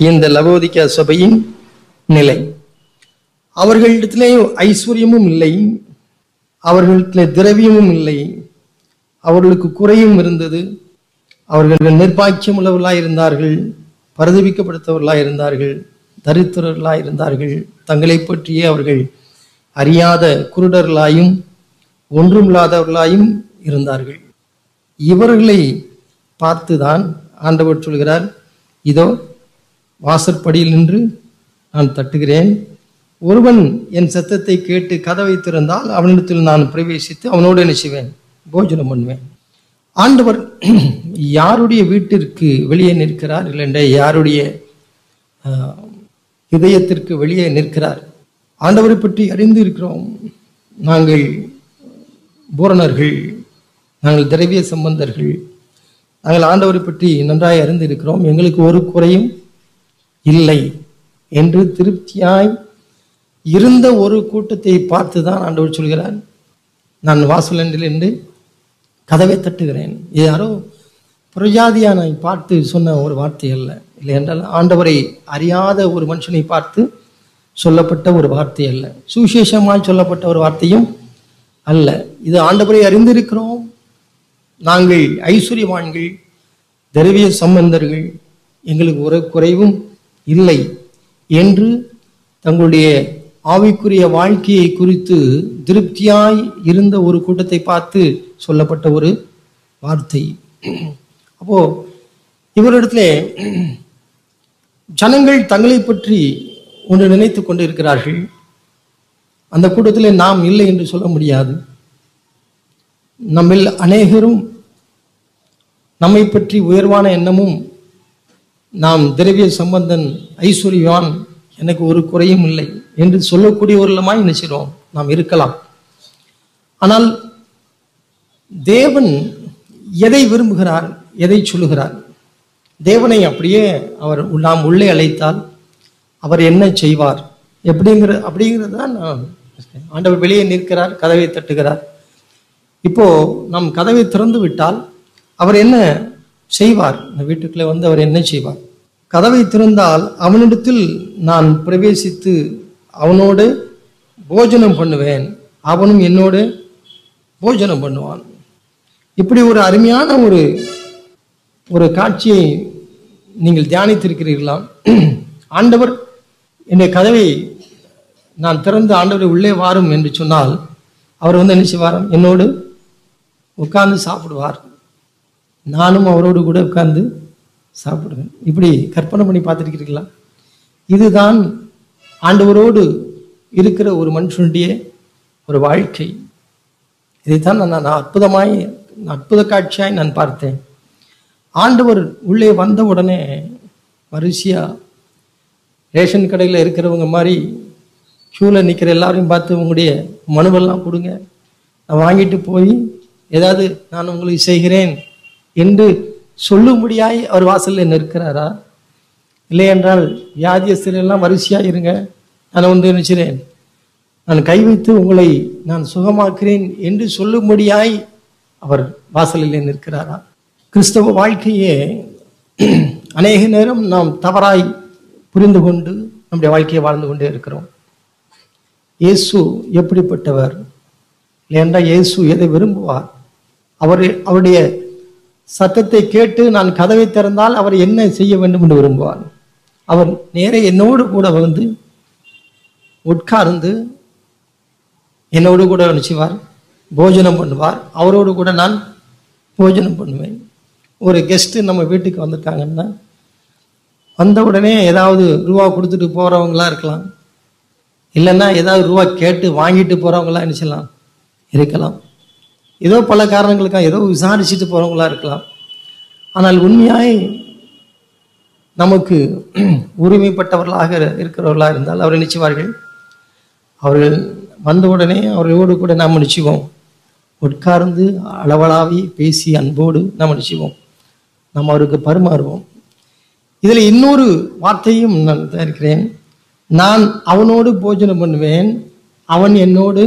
இந்த லவோதிக்கா சபையின் நிலை. அவர்களிடத்திலே ஐஸ்வர்யமும் இல்லை, அவர்களிடத்திலே திரவியமும் இல்லை, அவர்களுக்கு குறையும் இருந்தது. அவர்கள் நிர்பாக்கியம் உள்ளவர்களாய் இருந்தார்கள், பரிதபிக்கப்படுத்தவர்களாய் இருந்தார்கள், தரித்திரர்களாய் இருந்தார்கள். தங்களை பற்றியே அவர்கள் அறியாத குருடர்களாயும் ஒன்றுமில்லாதவர்களாயும் இருந்தார்கள். இவர்களை பார்த்துதான் ஆண்டவர் சொல்கிறார், இதோ வாசற்படியில் நின்று நான் தட்டுகிறேன், ஒருவன் என் சத்தத்தை கேட்டு கதவை திறந்தால் அவனிடத்தில் நான் பிரவேசித்து அவனோடு என்ன செய்வேன், போஜனம் பண்ணுவேன். ஆண்டவர் யாருடைய வீட்டிற்கு வெளியே நிற்கிறார், இல்லைண்டே யாருடைய இதயத்திற்கு வெளியே நிற்கிறார்? ஆண்டவரை பற்றி அறிந்து இருக்கிறோம். நாங்கள் பூரணர்கள், நாங்கள் திரவிய சம்பந்தர்கள், நாங்கள் ஆண்டவரை பற்றி நன்றாய் அறிந்து இருக்கிறோம், எங்களுக்கு ஒரு குறையும் இல்லை என்று திருப்தியாய் இருந்த ஒரு கூட்டத்தை பார்த்து தான் ஆண்டவர் சொல்கிறார், நான் வாசலண்டில் என்று கதவை தட்டுகிறேன். இது யாரோ புரஜாதியானை பார்த்து சொன்ன ஒரு வார்த்தை அல்ல, இல்லை என்றால் ஆண்டவரை அறியாத ஒரு மனுஷனை பார்த்து சொல்லப்பட்ட ஒரு வார்த்தை அல்ல, சுவிசேஷமாய் சொல்லப்பட்ட ஒரு வார்த்தையும் அல்ல. இது ஆண்டவரை அறிந்திருக்கிறோம், நாங்கள் ஐஸ்வர்யவான்கள், திரவிய சம்பந்தர்கள், எங்களுக்கு ஒரு குறைவும் இல்லை என்று தங்களுடைய ஆவிக்குரிய வாழ்க்கையை குறித்து திருப்தியாய் இருந்த ஒரு கூட்டத்தை பார்த்து சொல்லப்பட்ட ஒரு வார்த்தை. அப்போ இவரிடத்துல ஜனங்கள் தங்களை பற்றி ஒன்று நினைத்து கொண்டு இருக்கிறார்கள். அந்த கூட்டத்தில் நாம் இல்லை என்று சொல்ல முடியாது. நம்மில் அநேகரும் நம்மை பற்றி உயர்வான எண்ணமும், நாம் திரவிய சம்பந்தன், ஐஸ்வர்யவான், எனக்கு ஒரு குறையும் இல்லை என்று சொல்லக்கூடியவர்களுமாய் நினைக்கிறோம் நாம் இருக்கலாம். ஆனால் தேவன் எதை விரும்புகிறார், எதை சொல்லுகிறார்? தேவனை அப்படியே அவர் நாம் உள்ளே அழைத்தால் அவர் என்ன செய்வார் அப்படிங்கிறது தான் ஆண்டவர் வெளியே நிற்கிறார், கதவை தட்டுகிறார். இப்போ நம் கதவை திறந்து விட்டால் அவர் என்ன செய்வார்? இந்த வீட்டுக்குள்ளே வந்து அவர் என்ன செய்வார்? கதவை திறந்தால் அவனிடத்தில் நான் பிரவேசித்து அவனோடு போஜனம் பண்ணுவேன், அவனும் என்னோடு போஜனம் பண்ணுவான். இப்படி ஒரு அருமையான ஒரு காட்சியை நீங்கள் தியானித்திருக்கிறீர்களா? ஆண்டவர் என்னுடைய கதவை நான் திறந்து ஆண்டவரை உள்ளே வாரும் என்று சொன்னால் அவர் வந்து என்ன செய்வார்? என்னோடு உட்கார்ந்து சாப்பிடுவார், நானும் அவரோடு கூட உட்கார்ந்து சாப்பிடுவேன். இப்படி கற்பனை பண்ணி பார்த்துருக்கிறீர்களா? இதுதான் ஆண்டவரோடு இருக்கிற ஒரு மனுஷனுடைய ஒரு வாழ்க்கை. இதைத்தான் நான் அற்புத காட்சியாய் நான் பார்த்தேன். ஆண்டவர் உள்ளே வந்த உடனே வரிசையா ரேஷன் கடையில் இருக்கிறவங்க மாதிரி க்யூவில் நிற்கிற எல்லாரையும் பார்த்து உங்களுடைய மனுவெல்லாம் கொடுங்க, நான் வாங்கிட்டு போய் ஏதாவது நான் உங்களுக்கு செய்கிறேன் என்று சொல்லும்படியாய் அவர் வாசலில் நிற்கிறாரா? இல்லை என்றால் வியாதியஸ்தரெல்லாம் வரிசையாக இருங்க, நான் வந்து நினைக்கிறேன், நான் கை வைத்து உங்களை நான் சுகமாக்குறேன் என்று சொல்லும்படியாய் அவர் வாசலில் நிற்கிறாரா? கிறிஸ்தவ வாழ்க்கையே அநேக நேரம் நாம் தவறாய் புரிந்து கொண்டு நம்முடைய வாழ்க்கையை வாழ்ந்து கொண்டே இருக்கிறோம். இயேசு எப்படிப்பட்டவர்? இல்லையென்றால் இயேசு எதை விரும்புவார்? அவருடைய சத்தத்தை கேட்டு நான் கதவை திறந்தால் அவர் என்ன செய்ய வேண்டும் என்று விரும்புவார்? அவர் நேரே என்னோடு கூட வந்து உட்கார்ந்து என்னோடு கூட நினைச்சுவார், போஜனம் பண்ணுவார், அவரோடு கூட நான் போஜனம் பண்ணுவேன். ஒரு கெஸ்ட்டு நம்ம வீட்டுக்கு வந்திருக்காங்கன்னா வந்த உடனே ஏதாவது ரூபா கொடுத்துட்டு போகிறவங்களா இருக்கலாம், இல்லைன்னா ஏதாவது ரூபா கேட்டு வாங்கிட்டு போகிறவங்களா நினச்சலாம் இருக்கலாம், ஏதோ பல காரணங்களுக்காக ஏதோ விசாரிச்சுட்டு போகிறவங்களா இருக்கலாம். ஆனால் உண்மையாய் நமக்கு உரிமைப்பட்டவர்களாக இருக்கிறவர்களாக இருந்தால் அவர் நினைச்சுவார்கள், அவர்கள் வந்த உடனே அவர்களோடு கூட நாம் நினைச்சுவோம், உட்கார்ந்து அளவலாவி பேசி அன்போடு நாம் நினைச்சுவோம், நாம் அவருக்கு பரிமாறுவோம். இதில் இன்னொரு வார்த்தையும் நான் தயாரிக்கிறேன், நான் அவனோடு போஜனம் பண்ணுவேன், அவன் என்னோடு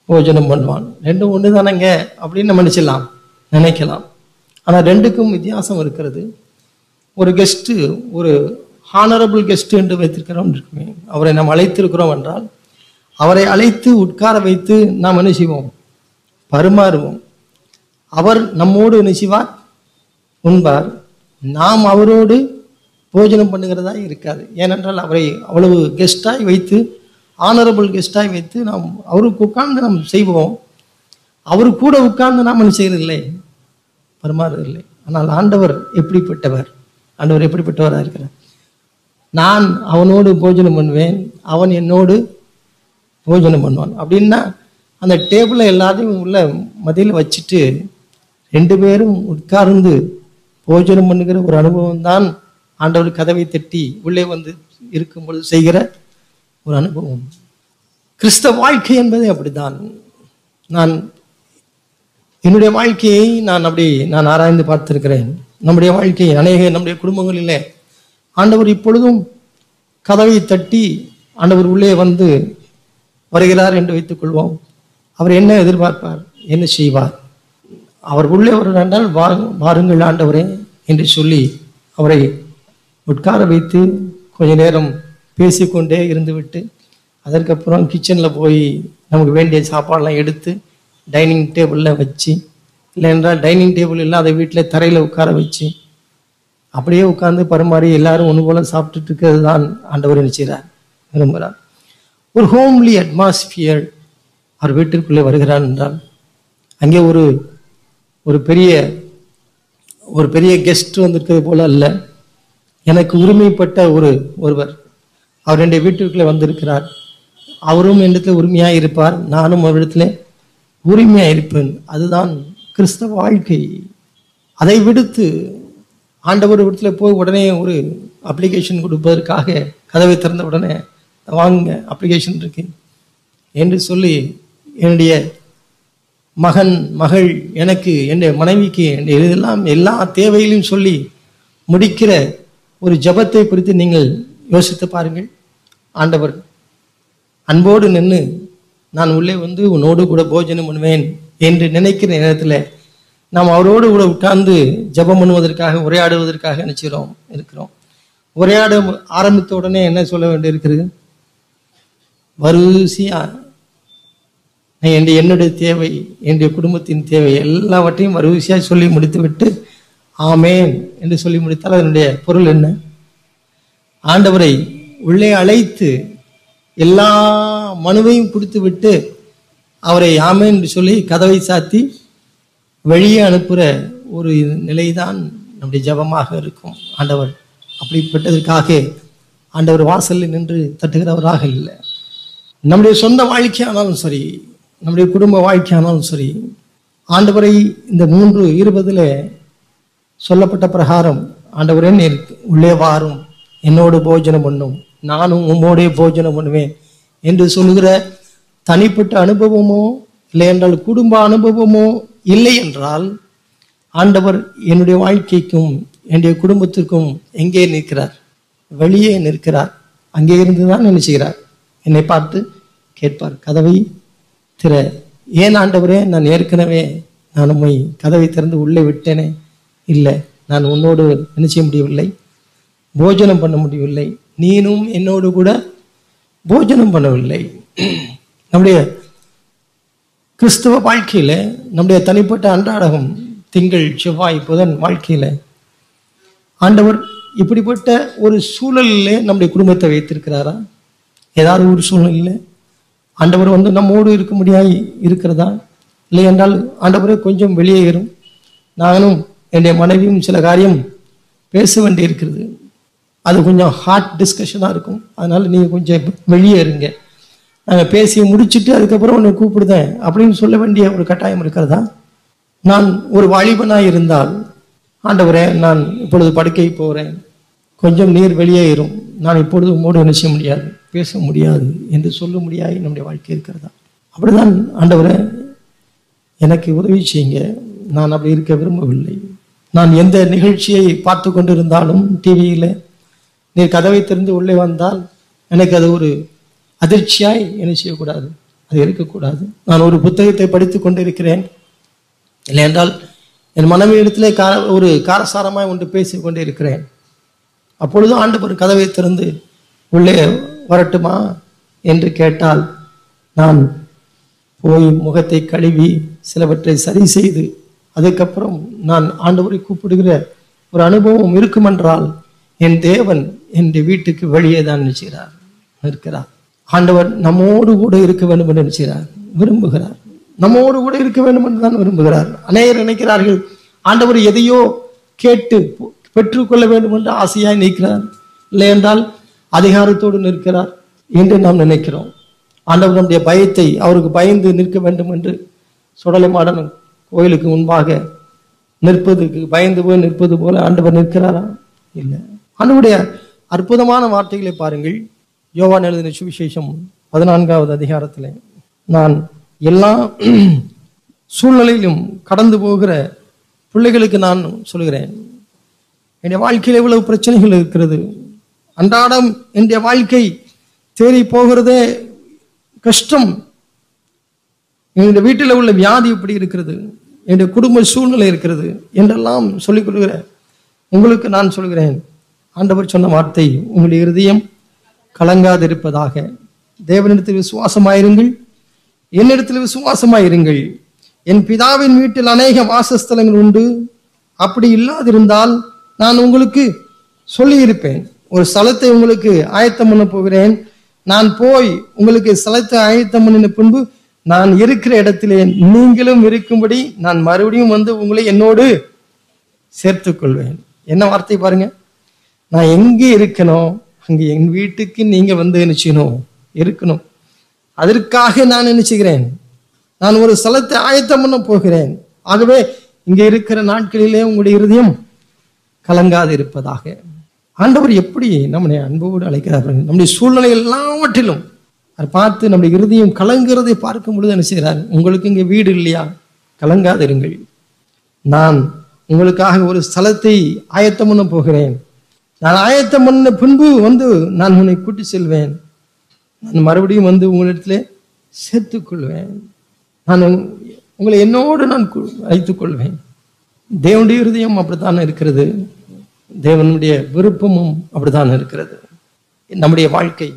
போஜனம் பண்ணுவான். ரெண்டும் ஒன்று தானேங்க அப்படின்னு நம்ம நினைக்கலாம். ஆனால் ரெண்டுக்கும் வித்தியாசம் இருக்கிறது. ஒரு கெஸ்ட்டு ஒரு ஹானரபிள் கெஸ்ட் என்று வைத்திருக்கிறோம் இருக்குமே, அவரை நாம் அழைத்திருக்கிறோம் என்றால் அவரை அழைத்து உட்கார வைத்து நாம் என்ன செய்வோம்? பரிமாறுவோம். அவர் நம்மோடு என்ன செய்வார்? உண்பார். நாம் அவரோடு போஜனம் பண்ணுகிறதா இருக்காது. ஏனென்றால் அவரை அவ்வளவு கெஸ்டாய் வைத்து, ஆனரபிள் கெஸ்டாய் வைத்து நாம் அவருக்கு உட்கார்ந்து நாம் செய்வோம். அவரு கூட உட்கார்ந்து நாம் என்ன செய்யறதில்லை? பரிமாறுவதில்லை. ஆனால் ஆண்டவர் எப்படிப்பட்டவர்? ஆண்டவர் எப்படிப்பட்டவராக இருக்கிறார்? நான் அவனோடு போஜனம் பண்ணுவேன், அவன் என்னோடு போஜனம் பண்ணுவான். அப்படின்னா அந்த டேபிளை எல்லாத்தையும் உள்ள மதியில் வச்சுட்டு 2 பேரும் உட்கார்ந்து போஜனம் பண்ணுகிற ஒரு அனுபவம் தான் ஆண்டவர் கதவை தட்டி உள்ளே வந்து இருக்கும் பொழுது செய்கிற ஒரு அனுபவம். கிறிஸ்தவ வாழ்க்கை என்பது அப்படித்தான். என்னுடைய வாழ்க்கையை நான் ஆராய்ந்து பார்த்திருக்கிறேன். நம்முடைய வாழ்க்கை நம்முடைய குடும்பங்களிலே ஆண்டவர் இப்பொழுதும் கதவை தட்டி ஆண்டவர் உள்ளே வந்து வருகிறார் என்று வைத்துக் கொள்வோம். அவர் என்ன எதிர்பார்ப்பார்? என்ன செய்வார்? அவர் உள்ளே வருகிறால் வாருங்கள் ஆண்டவரே என்று சொல்லி அவரை உட்கார வைத்து கொஞ்ச நேரம் பேசிக்கொண்டே இருந்துவிட்டு அதற்கப்புறம் கிச்சனில் போய் நமக்கு வேண்டிய சாப்பாடெல்லாம் எடுத்து டைனிங் டேபிளில் வச்சு, இல்லை என்றால் டைனிங் டேபிள் இல்லாத வீட்டில் தரையில் உட்கார வச்சு அப்படியே உட்கார்ந்து பரிமாறி எல்லாரும் ஒன்று போல சாப்பிட்டுட்டு இருக்கிறது தான் ஆண்டவர் நினைச்சார், விரும்புகிறார். ஒரு ஹோம்லி அட்மாஸ்பியர் அவர் வீட்டிற்குள்ளே வருகிறார் என்றால் அங்கே ஒரு பெரிய கெஸ்ட் வந்திருக்கிறது போல அல்ல, எனக்கு உரிமைப்பட்ட ஒருவர் அவர் என்னுடைய வீட்டிற்குள்ளே வந்திருக்கிறார். அவரும் என்னிடத்தில் உரிமையாக இருப்பார், நானும் அவரிடத்துல உரிமையாக இருப்பேன். அதுதான் கிறிஸ்தவ வாழ்க்கை. அதை விடுத்து ஆண்டவர் இடத்துல போய் உடனே ஒரு அப்ளிகேஷன் கொடுப்பதற்காக கதவை திறந்த உடனே வாங்க அப்ளிகேஷன் இருக்கு என்று சொல்லி என்னுடைய மகன் மகள் எனக்கு என்னுடைய மனைவிக்கு இதெல்லாம் எல்லா தேவைகளையும் சொல்லி முடிக்கிற ஒரு ஜபத்தை குறித்து நீங்கள் யோசித்து பாருங்கள். ஆண்டவர் அன்போடு நின்று நான் உள்ளே வந்து உன்னோடு கூட போஜனம் பண்ணுவேன் என்று நினைக்கிற நேரத்தில் நாம் அவரோடு கூட உட்கார்ந்து ஜபம் பண்ணுவதற்காக உரையாடுவதற்காக இருக்கிறோம். உரையாட ஆரம்பித்த உடனே என்ன சொல்ல வேண்டியிருக்கிறது? வரிசையா என்னுடைய தேவை, என்னுடைய குடும்பத்தின் தேவை எல்லாவற்றையும் வரிசையாக சொல்லி முடித்து விட்டு ஆமேன் என்று சொல்லி முடித்தால் அதனுடைய பொருள் என்ன? ஆண்டவரை உள்ளே அழைத்து எல்லா மனுவையும் கொடுத்து விட்டு அவரை ஆமேன் என்று சொல்லி கதவை சாத்தி வெளியே அனுப்புகிற ஒரு நிலைதான் நம்முடைய ஜபமாக இருக்கும். ஆண்டவர் அப்படிப்பட்டதற்காக ஆண்டவர் வாசலில் நின்று தட்டுகிறவராக இல்லை. நம்முடைய சொந்த வாழ்க்கையானாலும் சரி, நம்முடைய குடும்ப வாழ்க்கையானாலும் சரி, ஆண்டவரை இந்த 3:20 சொல்லப்பட்ட பிரகாரம் ஆண்டவரே நீர் உள்ளே வாரும், என்னோடு போஜனம் பண்ணும், நானும் உம்மோடே போஜனம் பண்ணுவேன் என்று சொல்லுகிற தனிப்பட்ட அனுபவமோ இல்லை என்றால் குடும்ப அனுபவமோ இல்லை என்றால் ஆண்டவர் என்னுடைய வாழ்க்கைக்கும் என்னுடைய குடும்பத்திற்கும் எங்கே நிற்கிறார்? வெளியே நிற்கிறார். அங்கே இருந்துதான் என்ன செய்கிறார்? என்னை பார்த்து கேட்பார், கதவை திற. ஏன் ஆண்டவரே, நான் ஏற்கனவே நான் உண்மை கதவை திறந்து உள்ளே விட்டேனே, இல்லை நான் உன்னோடு என்ன செய்ய முடியவில்லை, போஜனம் பண்ண முடியவில்லை, நீனும் என்னோடு கூட போஜனம் பண்ணவில்லை. நம்முடைய கிறிஸ்தவ வாழ்க்கையில நம்முடைய தனிப்பட்ட அன்றாடகம் திங்கள் செவ்வாய் புதன் வாழ்க்கையில ஆண்டவர் இப்படிப்பட்ட ஒரு சூழலிலே நம்முடைய குடும்பத்தை வைத்திருக்கிறாரா? ஏதாவது ஒரு சூழ்நிலையில் ஆண்டவர் வந்து நம்மோடு இருக்க முடியாது இருக்கிறதா? இல்லை என்றால் ஆண்டவரே கொஞ்சம் வெளியேறும், நானும் என்னுடைய மனைவியும் சில காரியம் பேச வேண்டி இருக்கிறது, அது கொஞ்சம் ஹார்ட் டிஸ்கஷனாக இருக்கும், அதனால நீங்கள் கொஞ்சம் வெளியே இருங்க, நாங்கள் பேசி முடிச்சுட்டு அதுக்கப்புறம் உன்னை கூப்பிடுதேன் அப்படின்னு சொல்ல வேண்டிய ஒரு கட்டாயம் இருக்கிறதா? நான் ஒரு வாலிபனாக இருந்தால் ஆண்டவரே நான் இப்பொழுது படுக்கை போகிறேன், கொஞ்சம் நீர் வெளியேறும், நான் இப்பொழுது உம்மோடு என்ன செய்ய முடியாது, பேச முடியாது என்று சொல்ல முடியாது நம்முடைய வாழ்க்கை இருக்கிறதா? அப்படிதான் ஆண்டவரே எனக்கு உதவி செய்யுங்க, நான் அப்படி இருக்க விரும்பவில்லை. நான் எந்த நிகழ்ச்சியை பார்த்து கொண்டு இருந்தாலும் டிவியில் நீர் கதவை திறந்து உள்ளே வந்தால் எனக்கு அது ஒரு அதிர்ச்சியாய் என்ன செய்யக்கூடாது, அது இருக்கக்கூடாது. நான் ஒரு புத்தகத்தை படித்து கொண்டு இருக்கிறேன், இல்லை என்றால் என் மனைவியிடத்திலே ஒரு காரசாரமாய் ஒன்று பேசி கொண்டே இருக்கிறேன், அப்பொழுது ஆண்டவர் கதவை திறந்து உள்ளே வரட்டுமா என்று கேட்டால், நான் போய் முகத்தை கழுவி சிலவற்றை சரி செய்து அதுக்கப்புறம் நான் ஆண்டவரை கூப்பிடுகிற ஒரு அனுபவம் இருக்குமென்றால், என் தேவன் என் வீட்டுக்கு வெளியே தான் இருக்கிறார். ஆண்டவர் நம்மோடு கூட இருக்க வேண்டும் என்று நினைக்கிறார், விரும்புகிறார். நம்மோடு கூட இருக்க வேண்டும் என்று தான் விரும்புகிறார். அநேகர் நினைக்கிறார்கள் ஆண்டவர் எதையோ கேட்டு பெற்றுக்கொள்ள வேண்டும் என்று ஆசையாய் நிற்கிறார், இல்லை என்றால் அதிகாரத்தோடு நிற்கிறார் என்று நாம் நினைக்கிறோம். ஆண்டவர் நம்முடைய பயத்தை, அவருக்கு பயந்து நிற்க வேண்டும் என்று சுடலை மாடன் கோயிலுக்கு முன்பாக நிற்பதுக்கு பயந்து போய் நிற்பது போல ஆண்டவர் நிற்கிறாரா? இல்லை. ஆண்டவருடைய அற்புதமான வார்த்தைகளை பாருங்கள். யோவான் எழுதின சுவிசேஷம் 14வது அதிகாரத்தில், நான் எல்லா சூழ்நிலையிலும் கடந்து போகிற பிள்ளைகளுக்கு நான் சொல்கிறேன், என்னுடைய வாழ்க்கையில் எவ்வளவு பிரச்சனைகள் இருக்கிறது, அன்றாடம் என்னுடைய வாழ்க்கை தேறி போகிறதே கஷ்டம், என்னுடைய வீட்டில் உள்ள வியாதி இப்படி இருக்கிறது, என்னுடைய குடும்ப சூழ்நிலை இருக்கிறது என்றெல்லாம் சொல்லிக் கொடுக்கிற உங்களுக்கு நான் சொல்கிறேன், ஆண்டவர் சொன்ன வார்த்தை, உங்களுடைய இருதயம் கலங்காதிருப்பதாக. தேவனிடத்தில் விசுவாசமாயிருங்கள், என்னிடத்தில் விசுவாசமாயிருங்கள். என் பிதாவின் வீட்டில் அநேக வாசஸ்தலங்கள் உண்டு, அப்படி இல்லாதிருந்தால் நான் உங்களுக்கு சொல்லி இருப்பேன். ஒரு ஸ்தலத்தை உங்களுக்கு ஆயத்தம் பண்ண போகிறேன். நான் போய் உங்களுக்கு ஸ்தலத்தை ஆயத்தம் பண்ணின பின்பு நான் இருக்கிற இடத்திலே நீங்களும் இருக்கும்படி நான் மறுபடியும் வந்து உங்களை என்னோடு சேர்த்துக் கொள்வேன். என்ன வார்த்தை பாருங்க. நான் எங்கே இருக்கணும், அங்க என் வீட்டுக்கு நீங்க வந்து நினைச்சணும் இருக்கணும். அதற்காக நான் நினைச்சுக்கிறேன், நான் ஒரு ஸ்தலத்தை ஆயத்தம் பண்ண போகிறேன். ஆகவே இங்க இருக்கிற நாட்களிலே உங்களுடைய இருதயம் கலங்காது இருப்பதாக. ஆண்டவர் எப்படி நம்முடைய அன்போடு அழைக்கிறார். நம்முடைய சூழ்நிலை எல்லாவற்றிலும் அதை பார்த்து நம்முடைய இருதயம் கலங்குறதை பார்க்கும் பொழுது என்ன செய்கிறார், உங்களுக்கு இங்கே வீடு இல்லையா, கலங்காதிருங்கள், நான் உங்களுக்காக ஒரு ஸ்தலத்தை ஆயத்தம் பண்ண போகிறேன். நான் ஆயத்தம் பண்ண பின்பு வந்து நான் உன்னை கூட்டி செல்வேன். நான் மறுபடியும் வந்து உங்களிடத்துல சேர்த்துக் கொள்வேன். நான் உங்களை என்னோடு நான் வைத்துக் கொள்வேன். தேவனுடைய இருதயம் அப்படித்தான் இருக்கிறது, தேவனுடைய விருப்பமும் அப்படித்தான் இருக்கிறது. நம்முடைய வாழ்க்கை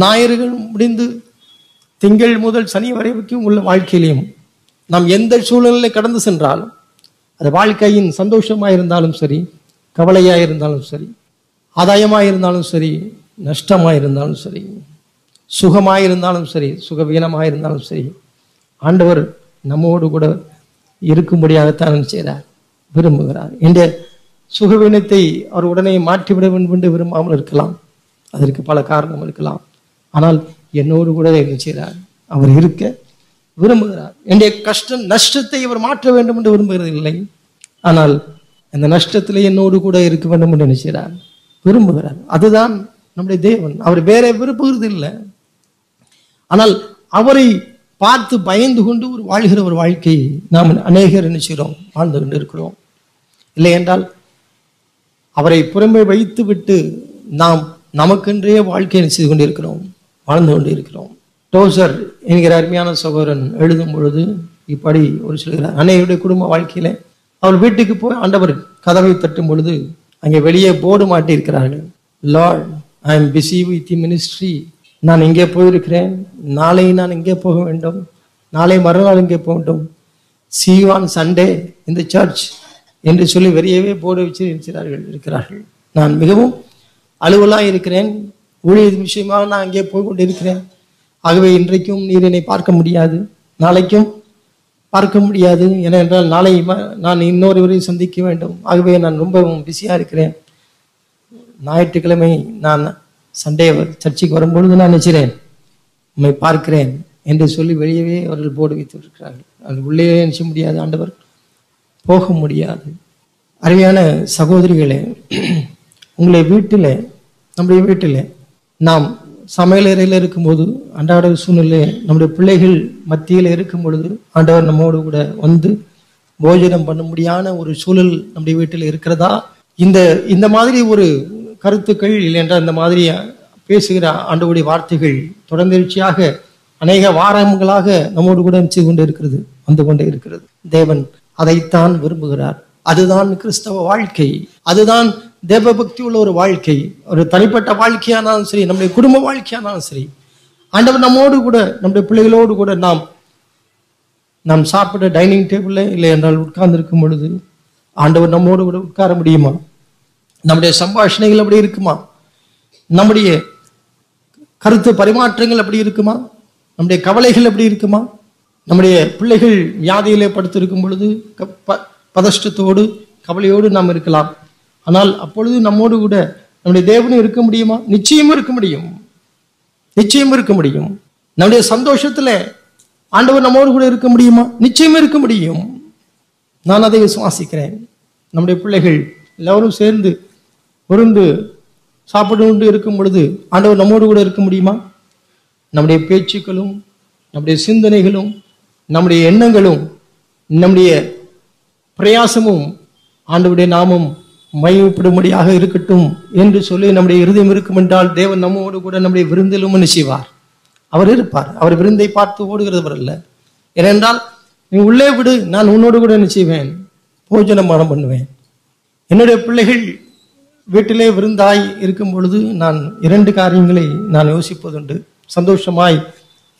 ஞாயிறுகள் முடிந்து திங்கள் முதல் சனி வரைக்கும் உள்ள வாழ்க்கையிலையும் நாம் எந்த சூழ்நிலை கடந்து சென்றாலும், அது வாழ்க்கையின் சந்தோஷமாயிருந்தாலும் சரி, கவலையாயிருந்தாலும் சரி, ஆதாயமாயிருந்தாலும் சரி, நஷ்டமாயிருந்தாலும் சரி, சுகமாயிருந்தாலும் சரி, சுகவீனமாயிருந்தாலும் சரி, ஆண்டவர் நம்மோடு கூட இருக்கும்படியாகத்தான் செய்கிறார், விரும்புகிறார். என்ற சுகவீனத்தை அவர் உடனே மாற்றிவிட வேண்டும் என்று விரும்பாமல் இருக்கலாம், அதற்கு பல காரணம் இருக்கலாம். ஆனால் என்னோடு கூட என்ன செய்கிறார், அவர் இருக்க விரும்புகிறார். என்னுடைய கஷ்டம் நஷ்டத்தை அவர் மாற்ற வேண்டும் என்று விரும்புகிறது இல்லை, ஆனால் அந்த நஷ்டத்திலே என்னோடு கூட இருக்க வேண்டும் என்று நினைக்கிறார், விரும்புகிறார். அதுதான் நம்முடைய தேவன். அவர் வேற விரும்புகிறது இல்லை. ஆனால் அவரை பார்த்து பயந்து கொண்டு ஒரு வாழ்கிற ஒரு வாழ்க்கையை நாம் அநேகர் நினைக்கிறோம், வாழ்ந்து கொண்டு இருக்கிறோம். இல்லை என்றால் அவரை புறம்பே வைத்து விட்டு நாம் நமக்கென்றே வாழ்க்கையை செய்து கொண்டிருக்கிறோம், வாழ்ந்து கொண்டு இருக்கிறோம். டோசர் என்கிற அருமையான சகோதரன் எழுதும் பொழுது இப்படி ஒரு சொல்கிறார், அன்னையுடைய குடும்ப வாழ்க்கையில அவர் வீட்டுக்கு போய் ஆண்டவர் கதவை தட்டும் பொழுது அங்கே வெளியே போர்டு மாட்டி இருக்கிறார்கள், Lord I am busy with the ministry. நான் இங்கே போயிருக்கிறேன், நாளை நான் இங்கே போக வேண்டும், நாளை மறுநாள் இங்கே போக வேண்டும், see you on Sunday in the church என்று சொல்லி வெளியவே போர்டு வச்சு இருக்கிறார்கள். நான் மிகவும் அலுவலாக இருக்கிறேன், ஊழிய விஷயமாக நான் அங்கே போய் கொண்டு இருக்கிறேன். ஆகவே இன்றைக்கும் நீர் என்னை பார்க்க முடியாது, நாளைக்கும் பார்க்க முடியாது, ஏனென்றால் நாளை நான் இன்னொருவரை சந்திக்க வேண்டும். ஆகவே நான் ரொம்பவும் பிஸியாக இருக்கிறேன். ஞாயிற்றுக்கிழமை நான் சண்டே சர்ச்சைக்கு வரும்பொழுது நான் நினைக்கிறேன் உண்மை பார்க்கிறேன் என்று சொல்லி வெளியவே அவர்கள் போர்டு வைத்து இருக்கிறார்கள். அது உள்ளே நினைச்ச முடியாது, ஆண்டவர் போக முடியாது. அருமையான சகோதரிகளே, உங்களை வீட்டில், நம்முடைய வீட்டில் நாம் சமையலறையில் இருக்கும்போது, அன்றாட சூழ்நிலை நம்முடைய பிள்ளைகள் மத்தியில் இருக்கும் பொழுது ஆண்டவர் நம்மோடு கூட வந்து போஜனம் பண்ண முடியாத ஒரு சூழல் நம்முடைய வீட்டில் இருக்கிறதா? இந்த மாதிரி ஒரு கருத்துக்கள் இல்லை என்றால் இந்த மாதிரி பேசுகிற ஆண்டவருடைய வார்த்தைகள் தொடர்ந்தெழுச்சியாக அநேக வாரங்களாக நம்மோடு கூட செய்து கொண்டு இருக்கிறது, வந்து கொண்டே இருக்கிறது. தேவன் அதைத்தான் விரும்புகிறார். அதுதான் கிறிஸ்தவ வாழ்க்கை, அதுதான் தேவ பக்தி உள்ள ஒரு வாழ்க்கை, ஒரு தனிப்பட்ட வாழ்க்கையானாலும் சரி, நம்முடைய குடும்ப வாழ்க்கையானாலும் சரி, ஆண்டவர் நம்மோடு கூட, நம்முடைய பிள்ளைகளோடு கூட நாம் சாப்பிட டைனிங் டேபிள்ல இல்லை என்றால் உட்கார்ந்து இருக்கும் பொழுது ஆண்டவர் நம்மோடு கூட உட்கார முடியுமா? நம்முடைய சம்பாஷணைகள் அப்படி இருக்குமா? நம்முடைய கருத்து பரிமாற்றங்கள் அப்படி இருக்குமா? நம்முடைய கவலைகள் எப்படி இருக்குமா? நம்முடைய பிள்ளைகள் வியாதியிலே படுத்திருக்கும் பொழுது பதஷ்டத்தோடு கவலையோடு நாம் இருக்கலாம். ஆனால் அப்பொழுது நம்மோடு கூட நம்முடைய தேவனும் இருக்க முடியுமா? நிச்சயம் இருக்க முடியும், நிச்சயம் இருக்க முடியும். நம்முடைய சந்தோஷத்துல ஆண்டவர் நம்மோடு கூட இருக்க முடியுமா? நிச்சயம் இருக்க முடியும். நான் அதை விசுவாசிக்கிறேன். நம்முடைய பிள்ளைகள் எல்லாரும் சேர்ந்து பொருந்து சாப்பிட்டு இருக்கும் பொழுது ஆண்டவர் நம்மோடு கூட இருக்க முடியுமா? நம்முடைய பேச்சுக்களும், நம்முடைய சிந்தனைகளும், நம்முடைய எண்ணங்களும், நம்முடைய பிரயாசமும் ஆண்டவருடைய நாமம் மகிமைப்படும்படியாக இருக்கட்டும் என்று சொல்லி நம்முடைய இருதயம் இருக்கும் என்றால் தேவன் நம்மோடு கூட நம்முடைய விருந்திலும் செய்வார். அவர் இருப்பார். அவர் விருந்தை பார்த்து ஓடுகிறவர் அல்ல. ஏனென்றால் நீ உள்ளே விடு, நான் உன்னோடு கூட செய்வேன், போஜனம் பண்ணுவேன். என்னுடைய பிள்ளைகள் வீட்டிலே விருந்தாய் இருக்கும் பொழுது நான் 2 காரியங்களை நான் யோசிப்பதுண்டு. சந்தோஷமாய்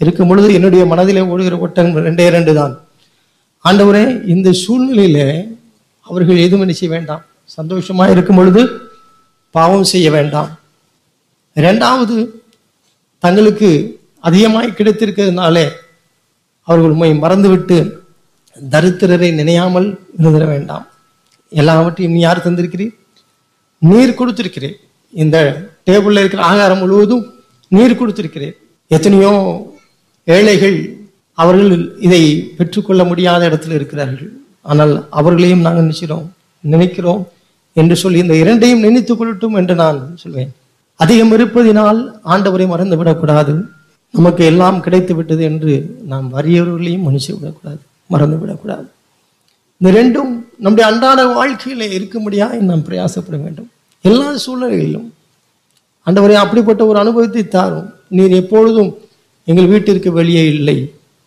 இருக்கும் பொழுது என்னுடைய மனதிலே ஓடுகிற ஓட்டம் 2 தான். ஆண்டவரே, இந்த சூழ்நிலையில அவர்கள் எதுவும் செய்ய வேண்டாம். சந்தோஷமாய் இருக்கும் பொழுது பாவம் செய்ய வேண்டாம். 2வது, தங்களுக்கு அதிகமாய் கிடைத்திருக்கிறதுனாலே அவர்கள் உண்மை மறந்துவிட்டு தரித்திரரை நினையாமல் இருந்திட வேண்டாம். எல்லாவற்றையும் நீ யார் தந்திருக்கிறீர்? நீர் கொடுத்திருக்கிறேன். இந்த டேபிள்ல இருக்கிற ஆகாரம் முழுவதும் நீர் கொடுத்திருக்கிறேன். எத்தனையோ ஏழைகள் அவர்கள் இதை பெற்றுக்கொள்ள முடியாத இடத்துல இருக்கிறார்கள். ஆனால் அவர்களையும் நாங்கள் நினைக்கிறோம் என்று சொல்லி இந்த 2ஐயும் நினைத்துக் கொள்ளட்டும் என்று நான் சொல்வேன். அதிகம் இருப்பதினால் ஆண்டவரை மறந்து விடக்கூடாது. நமக்கு எல்லாம் கிடைத்து விட்டது என்று நாம் வறியவர்களையும் விடக்கூடாது, மறந்து விடக்கூடாது. இந்த 2ம் நம்முடைய அன்றாட வாழ்க்கையில இருக்க முடியாது நாம் பிரயாசப்பட வேண்டும். எல்லா சூழ்நிலைகளிலும் ஆண்டவரே அப்படிப்பட்ட ஒரு அனுபவத்தை தாரும். நீர் எப்பொழுதும் எங்கள் வீட்டிற்கு வெளியே இல்லை,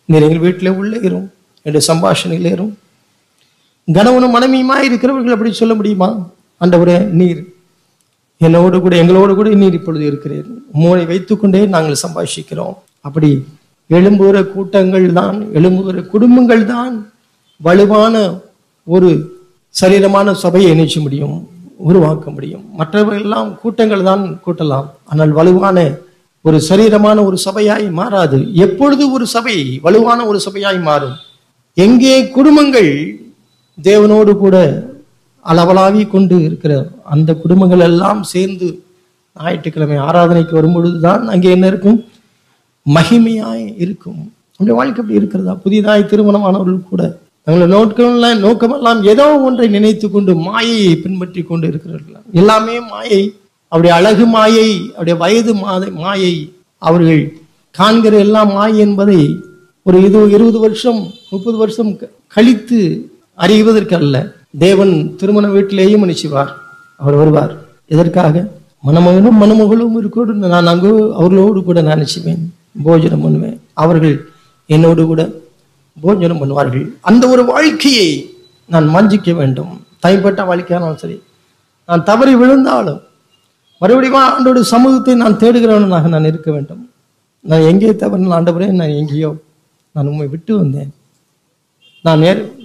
நீர் எங்கள் வீட்டிலே உள்ளே இரும், என்னுடைய சம்பாஷணையில் இரும். கணவனும் மனைவியுமா இருக்கிறவர்கள் அப்படி சொல்ல முடியுமா? ஆண்டவரே, நீர் என்னோடு கூட எங்களோடு கூட நீர் இப்பொழுது இருக்கிறீர், உம்மை வைத்துக்கொண்டே நாங்கள் சம்பாஷிக்கிறோம். அப்படி எழும்புகிற கூட்டங்கள் தான், எழும்புகிற குடும்பங்கள் தான் வலுவான ஒரு சரீரமான சபையை நினைச்ச முடியும், உருவாக்க முடியும். மற்றவர்கள் எல்லாம் கூட்டங்கள் தான் கூட்டலாம், ஆனால் வலுவான ஒரு சரீரமான ஒரு சபையாய் மாறாது. எப்பொழுது ஒரு சபை வலுவான ஒரு சபையாய் மாறும்? எங்கே குடும்பங்கள் தேவனோடு கூட அளவலாவி கொண்டு இருக்கிற அந்த குடும்பங்கள் எல்லாம் சேர்ந்து ஞாயிற்றுக்கிழமை ஆராதனைக்கு வரும்பொழுதுதான் அங்கே என்ன இருக்கும்? மகிமையாய் இருக்கும். நம்முடைய வாழ்க்கை அப்படி இருக்கிறதா? புதிதாய் திருமணமானவர்கள் கூட தங்களுடைய நோக்கமெல்லாம் ஏதோ ஒன்றை நினைத்து கொண்டு மாயையை பின்பற்றி கொண்டு இருக்கிறார்கள். எல்லாமே மாயை. அவருடைய அழகு மாயை, அவருடைய வயது மாயை, அவர்கள் காண்கிற எல்லாம் மாயை என்பதை ஒரு 20 வருஷம் 30 வருஷம் கழித்து அறிவதற்கு அல்ல. தேவன் திருமண வீட்டிலேயும் நினைச்சுவார். அவர் வருவார். எதற்காக? மணமகனும் மணமகளும் இருக்கோடு நான் அங்கு அவர்களோடு கூட நான் நினைச்சுவேன், போஜனம் பண்ணுவேன், அவர்கள் என்னோடு கூட போஜனம் பண்ணுவார்கள். அந்த ஒரு வாழ்க்கையை நான் வாஞ்சிக்க வேண்டும். தனிப்பட்ட வாழ்க்கையானாலும் சரி, நான் தவறி விழுந்தாலும் மறுபடியும் ஆண்டோட சமூகத்தை நான் தேடுகிறவனாக நான் இருக்க வேண்டும். நான் எங்கே தவறு ஆண்டவரே, நான் எங்கேயோ நான் உண்மை விட்டு வந்தேன்.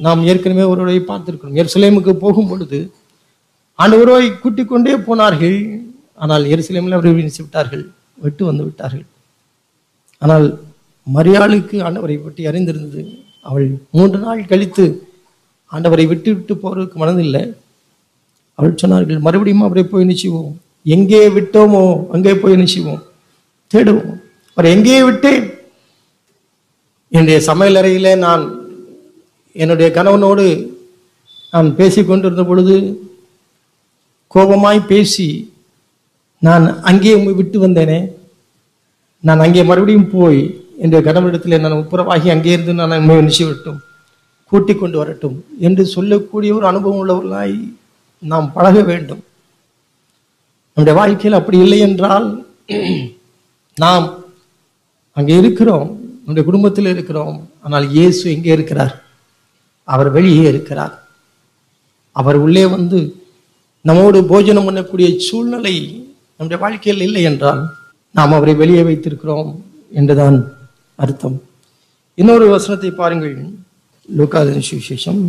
நாம் ஏற்கனவே ஒருவரை பார்த்திருக்கிறோம். எருசலேமுக்கு போகும் பொழுது ஆண்டவரை கூட்டிக் கொண்டே போனார்கள். ஆனால் எருசலேமில் அவரை வீழ்ச்சி விட்டார்கள், விட்டு வந்து விட்டார்கள். ஆனால் மரியாளுக்கு ஆண்டவரை பற்றி அறிந்திருந்தது. அவள் 3 நாள் கழித்து ஆண்டவரை விட்டு விட்டு போறதுக்கு மனதில்லை. அவள் சொன்னார்கள், மறுபடியும் அவரை போய் நிச்சயிவோம், எங்கே விட்டோமோ அங்கே போய் நிச்சயிவோம், தேடுவோம். அவர் எங்கே விட்டேன்? என்னுடைய சமையலறையில நான் என்னுடைய கணவனோடு நான் பேசி கொண்டிருந்த பொழுது கோபமாய் பேசி நான் அங்கே விட்டு வந்தேனே, நான் அங்கே மறுபடியும் போய் என்னுடைய கணவனிடத்தில் நான் உப்புரவாகி அங்கே இருந்து நான் நினைச்சு விட்டும், கூட்டிக் கொண்டு வரட்டும் என்று சொல்லக்கூடிய ஒரு அனுபவம் உள்ளவர்களாய் நாம் பழக வேண்டும். நம்முடைய வாழ்க்கையில் அப்படி இல்லை என்றால் நாம் அங்கே இருக்கிறோம், நம்முடைய குடும்பத்தில் இருக்கிறோம், ஆனால் இயேசு எங்கே இருக்கிறார்? அவர் வெளியே இருக்கிறார். அவர் உள்ளே வந்து நம்மோடு போஜனம் பண்ணக்கூடிய சூழ்நிலை நம்முடைய வாழ்க்கையில் இல்லை என்றால் நாம் அவரை வெளியே வைத்திருக்கிறோம் என்றுதான் அர்த்தம். இன்னொரு வசனத்தை பாருங்கள். லூக்கா சுவிசேஷம்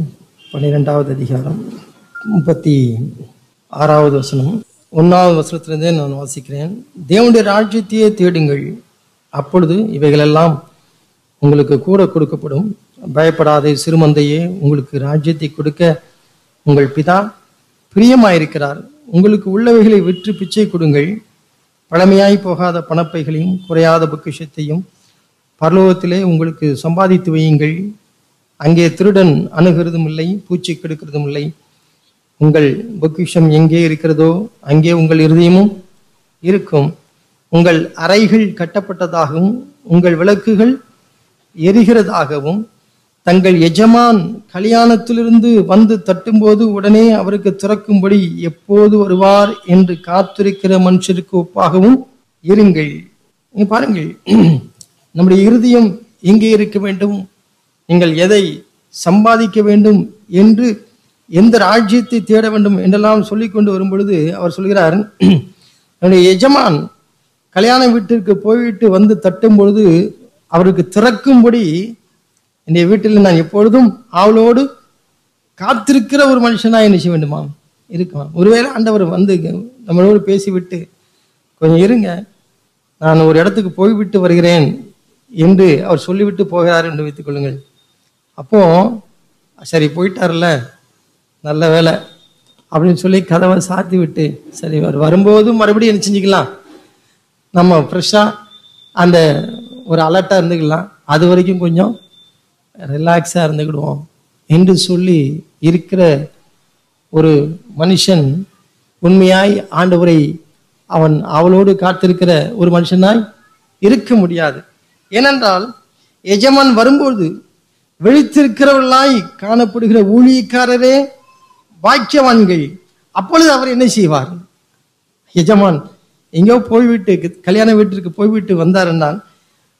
12வது அதிகாரம் 36வது வசனம் 1வது வசனத்திலிருந்தே நான் வாசிக்கிறேன். தேவனுடைய ராஜ்யத்தையே தேடுங்கள், அப்பொழுது இவைகளெல்லாம் உங்களுக்கு கூட கொடுக்கப்படும். பயப்படாதே சிறுமந்தையே, உங்களுக்கு ராஜ்யத்தை கொடுக்க உங்கள் பிதா பிரியமாயிருக்கிறார். உங்களுக்கு உள்ளவைகளை விற்று பிச்சை கொடுங்கள். பழமையாய் போகாத பணப்பைகளையும் குறையாத பொக்கிஷத்தையும் பரலோகத்திலே உங்களுக்கு சம்பாதித்து வையுங்கள். அங்கே திருடன் அணுகிறதும் இல்லை, பூச்சி கெடுக்கிறதும் இல்லை. உங்கள் பொக்கிஷம் எங்கே இருக்கிறதோ அங்கே உங்கள் இருதயமும் இருக்கும். உங்கள் அறைகள் கட்டப்பட்டதாகவும் உங்கள் விளக்குகள் எரிகிறதாகவும் தங்கள் எஜமான் கல்யாணத்திலிருந்து வந்து தட்டும்போது உடனே அவருக்கு திறக்கும்படி எப்போது வருவார் என்று காத்திருக்கிற மனுஷருக்கு ஒப்பாகவும் இருங்கள். நீங்க பாருங்கள், நம்முடைய இருதயம் எங்கே இருக்க வேண்டும், நீங்கள் எதை சம்பாதிக்க வேண்டும் என்று, எந்த ராஜ்யத்தை தேட வேண்டும் என்றெல்லாம் சொல்லிக் கொண்டு வரும் பொழுது அவர் சொல்கிறார், என்னுடைய எஜமான் கல்யாண வீட்டிற்கு போய்விட்டு வந்து தட்டும் பொழுது அவருக்கு திறக்கும்படி என்னுடைய வீட்டில் நான் எப்பொழுதும் அவளோடு காத்திருக்கிற ஒரு மனுஷனா என்ன செய்ய வேண்டுமா இருக்குமா. ஒருவேளை ஆண்டவர் வந்து நம்மளோடு பேசிவிட்டு கொஞ்சம் இருங்க, நான் ஒரு இடத்துக்கு போய்விட்டு வருகிறேன் என்று அவர் சொல்லிவிட்டு போகிறார் என்று வைத்துக் கொள்ளுங்கள். அப்போ சரி போயிட்டார்ல, நல்ல வேலை அப்படின்னு சொல்லி கதவை சாத்தி விட்டு சரி அவர் வரும்போதும் மறுபடியும் என்ன செஞ்சுக்கலாம், நம்ம ஃப்ரெஷ்ஷாக அந்த ஒரு அலர்ட்டாக இருந்துக்கலாம், அது வரைக்கும் கொஞ்சம் ரிலாக்ஸாக இருந்துக்கிடுவோம் என்று சொல்லி இருக்கிற ஒரு மனுஷன் உண்மையாய் ஆண்டவரை அவன் அவளோடு காத்திருக்கிற ஒரு மனுஷனாய் இருக்க முடியாது. ஏனென்றால் எஜமான் வரும்போது விழித்திருக்கிறவர்களாய் காணப்படுகிற ஊழியக்காரரே பாக்கியவான்கள். அப்பொழுது அவர் என்ன செய்வார், எஜமான் எங்கேயோ போய்விட்டு கல்யாண வீட்டிற்கு போய்விட்டு வந்தார் என்றால்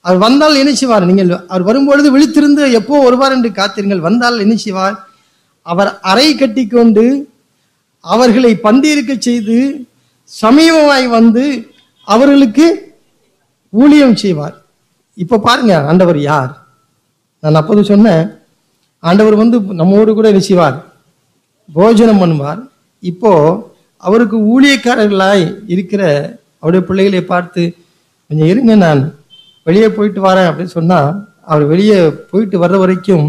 அவர் வந்தால் என்ன செய்வார், நீங்கள் அவர் வரும்பொழுது விழித்திருந்து எப்போ வருவார் என்று காத்திருங்கள். வந்தால் என்ன செய்வார், அவர் அறை கட்டி கொண்டு அவர்களை பந்தியிருக்க செய்து சமீபமாய் வந்து அவர்களுக்கு ஊழியம் செய்வார். இப்ப பாருங்க ஆண்டவர் யார். நான் அப்போது சொன்னேன், ஆண்டவர் வந்து நம்மோடு கூட என்ன செய்வார், போஜனம் பண்ணுவார். இப்போ அவருக்கு ஊழியக்காரர்களாய் இருக்கிற அவருடைய பிள்ளைகளை பார்த்து கொஞ்சம் இருங்க, நான் வெளியே போயிட்டு வரேன் அப்படின்னு சொன்னா, அவர் வெளியே போயிட்டு வர்ற வரைக்கும்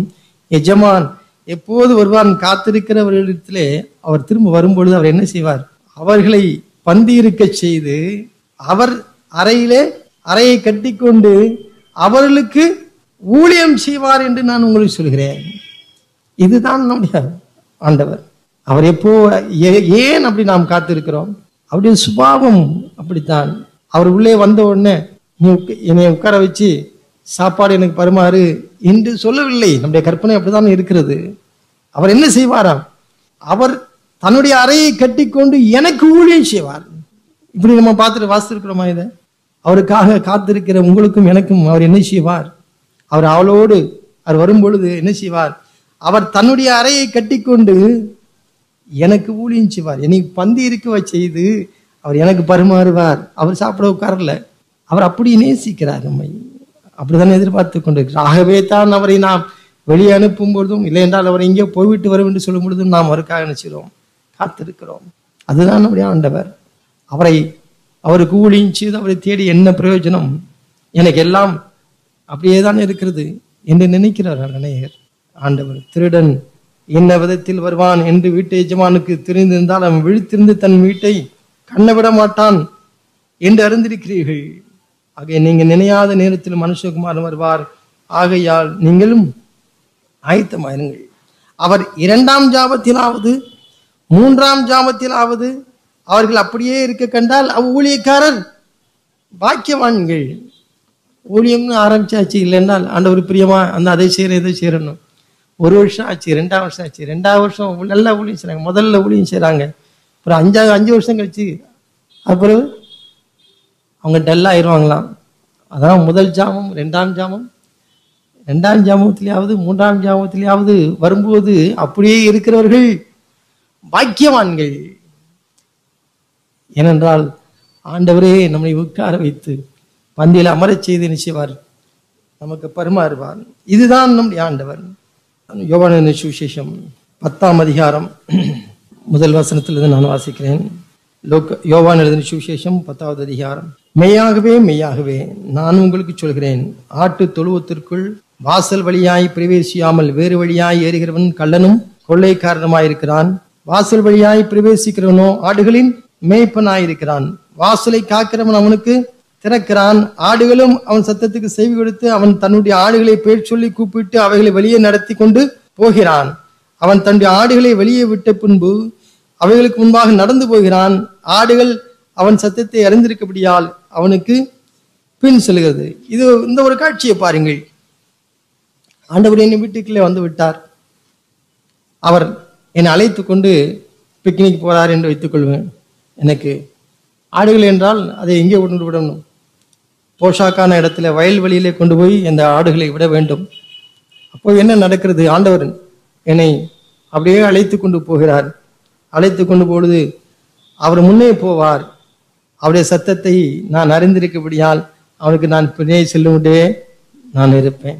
எஜமான் எப்போது வருவார் காத்திருக்கிறவர்களிடத்திலே அவர் திரும்ப வரும்பொழுது அவர் என்ன செய்வார், அவர்களை பந்தி இருக்க செய்து அவர் அறையை கட்டிக்கொண்டு அவர்களுக்கு ஊழியம் செய்வார் என்று நான் உங்களுக்கு சொல்கிறேன். இதுதான் நம்முடைய ஆண்டவர். அவர் எப்போ ஏன் அப்படி நாம் காத்திருக்கிறோம், அவருடைய சுபாவம் அப்படித்தான். அவர் உள்ளே வந்த உடனே என்னை உட்கார வச்சு சாப்பாடு எனக்கு பரிமாறு என்று சொல்லவில்லை. நம்முடைய கற்பனை அப்படித்தான் இருக்கிறது. அவர் என்ன செய்வாராம், அவர் தன்னுடைய அறையை கட்டிக்கொண்டு எனக்கு ஊழியம் செய்வார். இப்படி நம்ம பார்த்துட்டு வாசித்திருக்கிறோமா இதை? அவருக்காக காத்திருக்கிற உங்களுக்கும் எனக்கும் அவர் என்ன செய்வார், அவர் அவளோடு அவர் வரும்பொழுது என்ன செய்வார், அவர் தன்னுடைய அறையை கட்டிக்கொண்டு எனக்கு ஊழியம் செய்வார். என்னை பந்தி இருக்க செய்து அவர் எனக்கு பரிமாறுவார். அவர் சாப்பிட உட்காரல, அவர் அப்படி நேசிக்கிறார் நம்மை, அப்படித்தான் எதிர்பார்த்து கொண்டிருக்கிறார். ஆகவே தான் அவரை நாம் வெளியே அனுப்பும் பொழுதும், இல்லை என்றால் அவர் எங்கேயோ போய்விட்டு வரும் என்று சொல்லும் பொழுதும் நாம் அவருக்காக நினைச்சிடும் காத்திருக்கிறோம். அதுதான் நம்முடைய ஆண்டவர். அவருக்கு ஊழியம் செய்து அவரை தேடி என்ன பிரயோஜனம், எனக்கு எல்லாம் அப்படியே தான் இருக்கிறது என்று நினைக்கிறார் அநேகர். ஆண்டவர் திருடன் என்ன விதத்தில் வருவான் என்று வீட்டு எஜமானுக்கு தெரிந்திருந்தால் அவன் விழித்திருந்து தன் வீட்டை கண்ணவிட மாட்டான் என்று அறிந்திருக்கிறீர்கள். ஆகிய நீங்கள் நினையாத நேரத்தில் மனுஷகுமாரன் வருவார். ஆகையால் நீங்களும் ஆயத்தமாயிருங்கள். அவர் 2ஆம் ஜாமத்திலாவது 3ஆம் ஜாமத்திலாவது அவர்கள் அப்படியே இருக்க கண்டால் ஊழியக்காரர் பாக்கியவான்கள். ஊழியம்னு ஆரம்பிச்சாச்சு, இல்லைன்னால் ஆண்டவர் பிரியமா அந்த அதை செய்யற இதை செய்யறணும். 1 வருஷம் ஆச்சு, 2ஆம் வருஷம் ஆச்சு, 2ஆவது வருஷம் நல்லா ஊழியம் செய்றாங்க, முதல்ல ஊழியம் செய்யறாங்க. அப்புறம் 5 வருஷம் கழிச்சு அப்புறம் அவங்க டல் ஆயிடுவாங்களாம். அதான் முதல் ஜாமம் 2ஆம் ஜாமம் 2ஆம் ஜாமத்திலேயாவது 3ஆம் ஜாமத்திலேயாவது வரும்போது அப்படியே இருக்கிறவர்கள் பாக்கியவான்கள். ஏனென்றால் ஆண்டவரே நம்மை உட்கார வைத்து பந்தியில் அமரச் செய்து நிச்சயவார், நமக்கு பரிமாறுவார். இதுதான் நம்முடைய ஆண்டவர். யோவானின் சுவிசேஷம் 10ஆம் அதிகாரம் முதல் வசனத்திலிருந்து நான் வாசிக்கிறேன். யோவான் எழுதின சுவிசேஷம் 10வது அதிகாரம். மெய்யாகவே மெய்யாகவே நான் உங்களுக்கு சொல்கிறேன், ஆட்டு தொழுவத்திற்குள் வாசல் வழியாய் பிரவேசியாமல் வேறு வழியாய் ஏறுகிறவன் கள்ளனும் கொள்ளைக்காரனுமாயிருக்கிறான். வாசல் வழியாய் பிரவேசிக்கிறவனோ ஆடுகளின் மேய்ப்பனாயிருக்கிறான். வாசலை காக்கிறவன் அவனுக்கு திறக்கிறான். ஆடுகளும் அவன் சத்தத்துக்கு செவி கொடுத்து அவன் தன்னுடைய ஆடுகளை பேர் சொல்லி கூப்பிட்டு அவைகளை வெளியே நடத்தி கொண்டு போகிறான். அவன் தன்னுடைய ஆடுகளை வெளியே விட்ட பின்பு அவைகளுக்கு முன்பாக நடந்து போகிறான். ஆடுகள் அவன் சத்தத்தை அறிந்திருக்கபடியால் அவனுக்கு பின் செல்கிறது. இது இந்த ஒரு காட்சியை பாருங்கள். ஆண்டவர் என்னை வீட்டுக்குள்ளே வந்து விட்டார். அவர் என்னை அழைத்து கொண்டு பிக்னிக் போறார் என்று வைத்துக் கொள்வேன். எனக்கு ஆடுகள் என்றால் அதை எங்கே கொண்டு விடணும்? போஷாக்கான இடத்துல வயல்வெளியிலே கொண்டு போய் அந்த ஆடுகளை விட வேண்டும். அப்போ என்ன நடக்கிறது? ஆண்டவர் என்னை அப்படியே அழைத்து கொண்டு போகிறார். அழைத்து கொண்டு பொழுது அவர் முன்னே போவார். அவருடைய சத்தத்தை நான் அறிந்திருக்கபடியால் அவனுக்கு நான் பின்னே செல்லும்படியே நான் இருப்பேன்.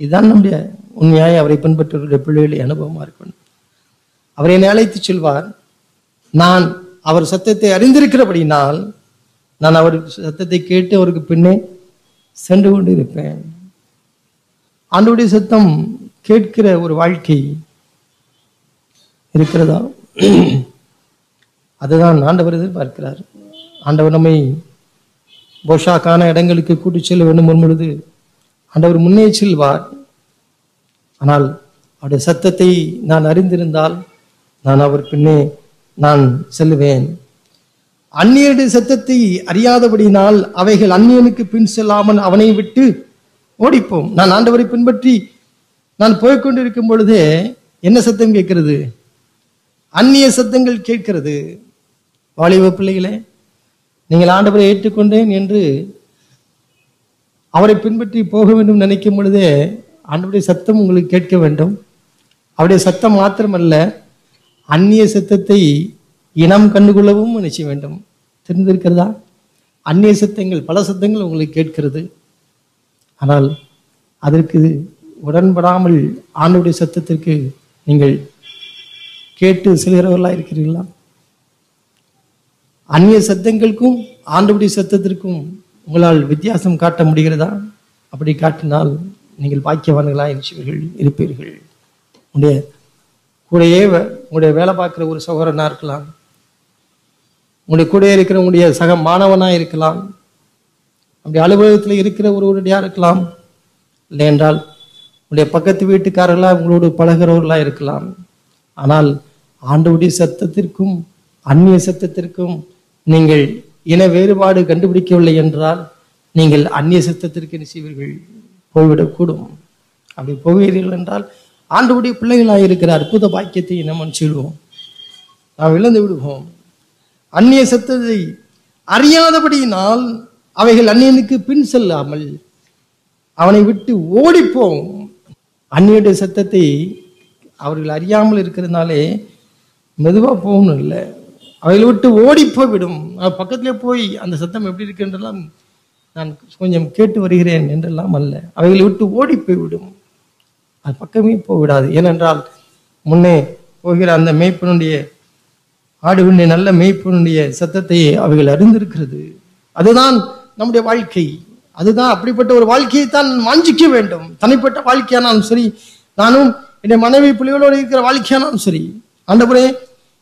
இதுதான் நம்முடைய உண்மையாய் அவரை பின்பற்றுகிற பிள்ளைகளை அனுபவமா இருக்கணும். அவர் என்னை அழைத்து செல்வார். நான் அவர் சத்தத்தை அறிந்திருக்கிறபடினால் நான் அவர் சத்தத்தை கேட்டு அவருக்கு பின்னே சென்று கொண்டு இருப்பேன். ஆண்டவருடைய சத்தம் கேட்கிற ஒரு வாழ்க்கை இருக்கிறதா? அதுதான் ஆண்டவர் எதிர்பார்க்கிறார். ஆண்டவர் நம்மை போஷாக்கான இடங்களுக்கு கூட்டி செல்ல வேண்டும் பொழுது ஆண்டவர் முன்னே செல்வார். ஆனால் அவருடைய சத்தத்தை நான் அறிந்திருந்தால் நான் அவர் பின்னே நான் செல்லுவேன். அந்நியருடைய சத்தத்தை அறியாதபடினால் அவைகள் அந்நியனுக்கு பின் செல்லாமல் அவனை விட்டு ஓடிப்போம். நான் ஆண்டவரை பின்பற்றி நான் போய்கொண்டிருக்கும் பொழுதே என்ன சத்தம் கேட்கிறது? அந்நிய சத்தங்கள் கேட்கிறது. வாலிப பிள்ளைகளே, நீங்கள் ஆண்டவரை ஏற்றுக்கொண்டேன் என்று அவரை பின்பற்றி போக வேண்டும் நினைக்கும் பொழுதே ஆண்டவருடைய சத்தம் உங்களுக்கு கேட்க வேண்டும். அவருடைய சத்தம் மாத்திரமல்ல, அந்நிய சத்தத்தை இனம் கண்டுகொள்ளவும் நினைச்ச வேண்டும். தெரிந்திருக்கிறதா? அந்நிய சத்தங்கள், பல சத்தங்கள் உங்களுக்கு கேட்கிறது. ஆனால் அதற்கு உடன்படாமல் ஆண்டவருடைய சத்தத்திற்கு நீங்கள் கேட்டு செல்கிறவர்களா இருக்கிறீர்களா? அந்நிய சத்தங்களுக்கும் ஆண்டவருடைய சத்தத்திற்கும் உங்களால் வித்தியாசம் காட்ட முடிகிறதா? அப்படி காட்டினால் நீங்கள் பாக்கியவான்களாக இருப்பீர்கள். உங்களுடைய கூடையே உங்களுடைய வேலை பார்க்குற ஒரு சகோதரனா இருக்கலாம், உங்களுடைய கூட இருக்கிற உங்களுடைய சக மாணவனா இருக்கலாம், அப்படி அலுவலகத்தில் இருக்கிற ஒருவருடையா இருக்கலாம், இல்லை என்றால் உங்களுடைய பக்கத்து வீட்டுக்காரர்களா உங்களோடு பழகிறவர்களா இருக்கலாம். ஆனால் ஆண்டவருடைய சத்தத்திற்கும் அந்நிய சத்தத்திற்கும் நீங்கள் இன வேறுபாடு கண்டுபிடிக்கவில்லை என்றால் நீங்கள் அந்நிய சத்தத்திற்கு நிச்சயவர்கள் போய்விடக்கூடும். அப்படி போவீர்கள் என்றால் ஆண்டவருடைய பிள்ளைகளாக இருக்கிற அற்புத பாக்கியத்தை நம்ம சொல்வோம், நாம் இழந்து விடுவோம். அந்நிய சத்தத்தை அறியாதபடியினால் அவைகள் அந்நியனுக்கு பின் செல்லாமல் அவனை விட்டு ஓடிப்போம். அந்நியுடைய சத்தத்தை அவர்கள் அறியாமல் இருக்கிறதுனாலே மெதுவா போகணும் இல்லை, அவைகளை விட்டு ஓடி போய்விடும். பக்கத்திலே போய் அந்த சத்தம் எப்படி இருக்கு என்றெல்லாம் நான் கொஞ்சம் கேட்டு வருகிறேன் என்றெல்லாம் அல்ல, அவைகளை விட்டு ஓடி போய்விடும். அது பக்கமே போய்விடாது. ஏனென்றால் முன்னே போகிற அந்த மேய்ப்பனுடைய ஆடுகளுடைய நல்ல மேய்ப்பனுடைய சத்தத்தை அவைகள் அறிந்திருக்கிறது. அதுதான் நம்முடைய வாழ்க்கை. அதுதான் அப்படிப்பட்ட ஒரு வாழ்க்கையை தான் வாஞ்சிக்க வேண்டும். தனிப்பட்ட வாழ்க்கையானாலும் சரி, நானும் என்னுடைய மனைவி பிள்ளைகளோடு இருக்கிற வாழ்க்கையானாலும் சரி, ஆண்டவரே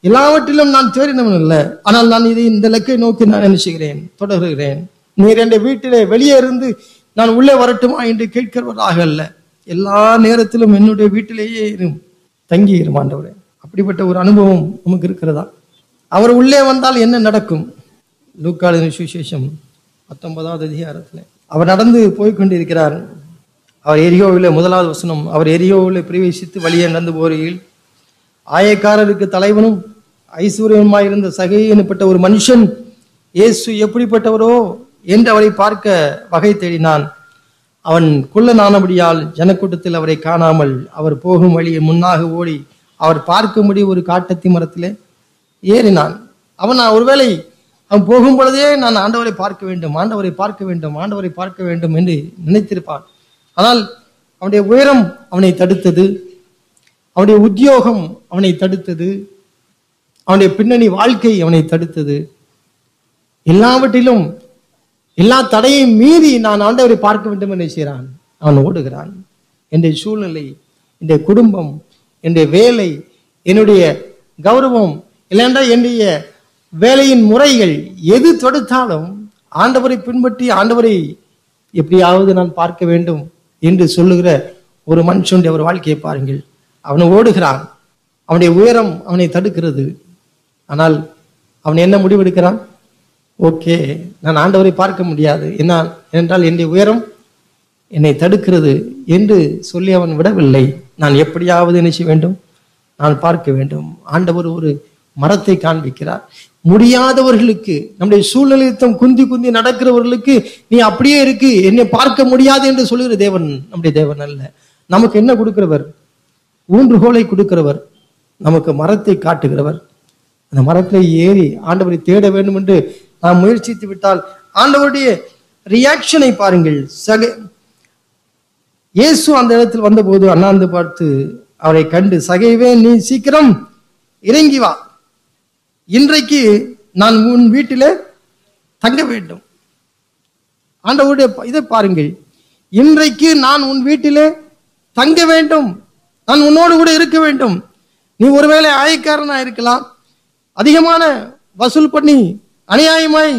எல்லாவற்றிலும் நான் தேறினவன் இல்லை, ஆனால் நான் இதை இந்த இலக்கை நோக்கி நான் என்ன செய்கிறேன், தொடர்கிறேன். நீர் என் வீட்டிலே வெளியே இருந்து நான் உள்ளே வரட்டுமா என்று கேட்கிறவராக அல்ல, எல்லா நேரத்திலும் என்னுடைய வீட்டிலேயே தங்கி இரும் ஆண்டவரே. அப்படிப்பட்ட ஒரு அனுபவம் நமக்கு இருக்கிறதா? அவர் உள்ளே வந்தால் என்ன நடக்கும்? லூக்கா எழுதின சுவிசேஷம் 19வது அதிகாரத்தில் அவர் நடந்து போய்கொண்டிருக்கிறார். அவர் எரியோவிலே 1வது வசனம், அவர் எரியோவிலே பிரவேசித்து வழியே நடந்து போகையில் ஆயக்காரருக்கு தலைவனும் ஐஸ்வர்யமாயிருந்த சகை எனப்பட்ட ஒரு மனுஷன் இயேசு எப்படிப்பட்டவரோ என்று அவரை பார்க்க வகை தேடினான். அவன் குள்ளனானபடியால் ஜனக்கூட்டத்தில் அவரை காணாமல் அவர் போகும் வழியை முன்னாக ஓடி அவர் பார்க்கும்படி ஒரு காட்டத்தி மரத்திலே ஏறினான். அவன் ஒருவேளை அவன் போகும் பொழுதே நான் ஆண்டவரை பார்க்க வேண்டும், ஆண்டவரை பார்க்க வேண்டும், ஆண்டவரை பார்க்க வேண்டும் என்று நினைத்திருப்பான். ஆனால் அவனுடைய உயரம் அவனை தடுத்தது, அவனுடைய உத்தியோகம் அவனை தடுத்தது, அவனுடைய பின்னணி வாழ்க்கை அவனை தடுத்தது. எல்லாவற்றிலும் எல்லா தடையும் மீறி நான் ஆண்டவரை பார்க்க வேண்டும் என்று செய்கிறான். அவன் ஓடுகிறான். என்னுடைய சூழ்நிலை, என்னுடைய குடும்பம், என்னுடைய வேலை, என்னுடைய கௌரவம், இல்லைண்டா என்னுடைய வேலையின் முறைகள் எது தொடுத்தாலும் ஆண்டவரை பின்பற்றி ஆண்டவரை எப்படியாவது நான் பார்க்க வேண்டும் என்று சொல்லுகிற ஒரு மனுஷனுடைய ஒரு வாழ்க்கையை பாருங்கள். அவனை ஓடுகிறான். அவனுடைய உயரம் அவனை தடுக்கிறது. ஆனால் அவன் என்ன முடிவெடுக்கிறான்? ஓகே, நான் ஆண்டவரை பார்க்க முடியாது, ஏனென்றால் என்னுடைய உயரம் என்னை தடுக்கிறது என்று சொல்லி அவன் விடவில்லை. நான் எப்படியாவது என்ன செய்ய வேண்டும்? நான் பார்க்க வேண்டும். ஆண்டவர் ஒரு மரத்தை காண்பிக்கிறார். முடியாதவர்களுக்கு, நம்முடைய சூழ்நிலைத்தம் குந்தி குந்தி நடக்கிறவர்களுக்கு நீ அப்படியே இருக்கு, என்னை பார்க்க முடியாது என்று சொல்லுகிற தேவன் நம்முடைய தேவன் அல்ல. நமக்கு என்ன கொடுக்கிறவர்? ஊன்றுகோலை கொடுக்கிறவர், நமக்கு மரத்தை காட்டுகிறவர். அந்த மரத்தை ஏறி ஆண்டவரை தேட வேண்டும் என்று நாம் முயற்சித்து விட்டால் ஆண்டவருடைய ரியாக்ஷனை பாருங்கள். இயேசு அந்த இடத்தில் வந்தபோது அண்ணாந்து பார்த்து அவரை கண்டு, சகைவே, நீ சீக்கிரம் இறங்கி வா, இன்றைக்கு நான் உன் வீட்டிலே தங்க வேண்டும். ஆண்டவருடைய இதை பாருங்கள், இன்றைக்கு நான் உன் வீட்டிலே தங்க வேண்டும், நான் உன்னோடு கூட இருக்க வேண்டும். நீ ஒருவேளை ஆயக்காரனா இருக்கலாம், அதிகமான வசூல் பண்ணி அநியாயமாய்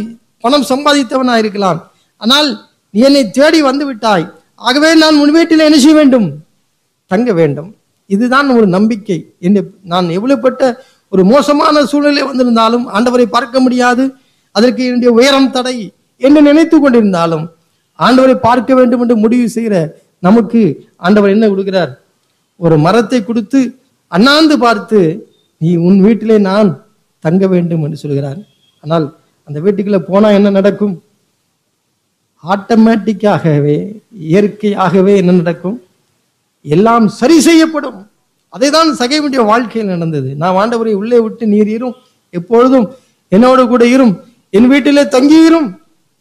பணம் சம்பாதித்தவனா இருக்கலாம். ஆனால் நீ என்னை தேடி வந்து விட்டாய், ஆகவே நான் உன் வீட்டில் என்ன செய்ய வேண்டும்? தங்க வேண்டும். இதுதான் ஒரு நம்பிக்கை. நான் எவ்வளவுப்பட்ட ஒரு மோசமான சூழ்நிலை வந்திருந்தாலும், ஆண்டவரை பார்க்க முடியாது, அதற்கு என்னுடைய உயரம் தடை என்று நினைத்து கொண்டிருந்தாலும், ஆண்டவரை பார்க்க வேண்டும் என்று முடிவு செய்கிற நமக்கு ஆண்டவர் என்ன கொடுக்கிறார்? ஒரு மரத்தை கொடுத்து அண்ணாந்து பார்த்து, நீ உன் வீட்டிலே நான் தங்க வேண்டும் என்று சொல்கிறார். ஆனால் அந்த வீட்டுக்குள்ள போனா என்ன நடக்கும்? ஆட்டோமேட்டிக்காகவே, இயற்கையாகவே என்ன நடக்கும்? எல்லாம் சரி செய்யப்படும். அதை தான் சகைவுடைய வாழ்க்கையில் நடந்தது. நான் ஆண்டவரை உள்ளே விட்டு, நீர் இரும், எப்பொழுதும் என்னோடு கூட இரும், என் வீட்டிலே தங்கியிரும்